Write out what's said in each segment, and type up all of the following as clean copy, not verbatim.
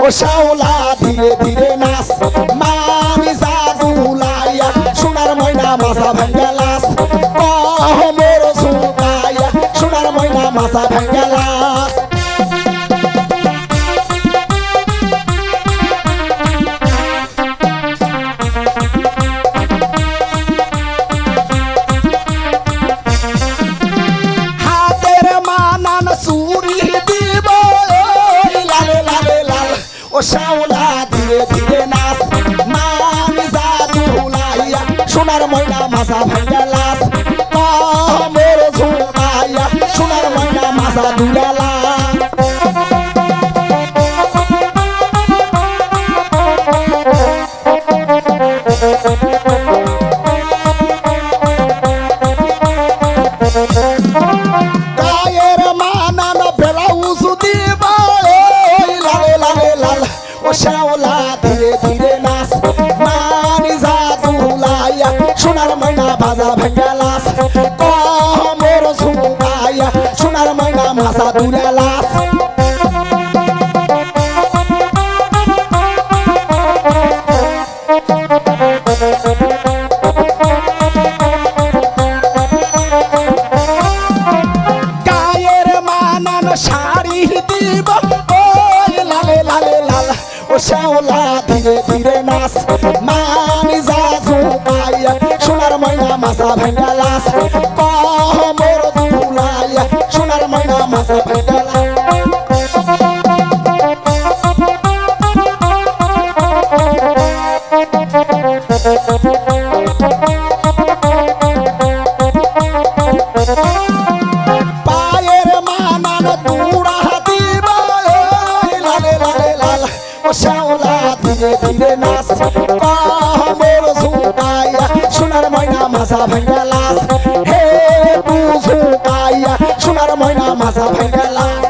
ও শাওলা ধীরে ধীরে নাচ মামি জাদুলাইয়া সোনার ময়না মাথা ভাঙ্গা লাস মোর ঝুঁকাইয়া সোনার ময়না মাথা ভাঙ্গা লাস হাতের মানান চুরি দিব লালে লালে লাল ও শাওলা ধীরে ধীরে নাচ মামি জাদুলাইয়া সোনার ময়না মাথা ভাঙ্গা লাস মোর ঝুঁকাইয়া সোনার ময়না মাথা দুলা লাস গায়ের মানান ব্লাউজ দিব লালে লালে লাল ও শাওলা ধীরে ধীরে নাচ মানি জাদুলাইয়া সোনার ময়না বাজা ভাঙ্গা লাস মোর ঝুঁকাইয়া সোনার ময়না মাথা দুলা লাস গায়ের মানান শাড়ি দিব লালে লালে লাল ও শাওলা ধীরে ধীরে নাচ মানি জাদুলাইয়া সোনার ময়না মাথা ভাঙ্গা লাস মোর দুলাইয়া সোনার ময়না মাথা ভাঙ্গা লাস পায়ের মানান তুড়া দিব লালে লালে লাল ও শাওলা ধীরে ধীরে নাচ মোর ঝুঁকাইয়া সোনার ময়না মাথা ভাঙ্গা লাস হে ঝুঁকাইয়া সোনার ময়না মাথা ভাঙ্গা লাস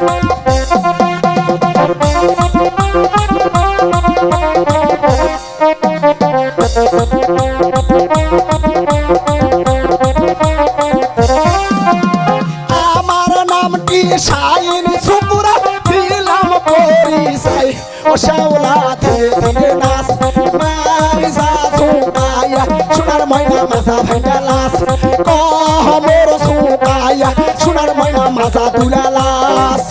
আমার নামটি শাইন সুপুরা দিলাম পরিচয় ও শাওলা ধীরে ধীরে নাচ মারি জাদুলাইয়া সোনার ময়না মাথা ভাঙ্গা লাস মোর ঝুঁকাইয়া সোনার ময়না মাথা দুলা লাস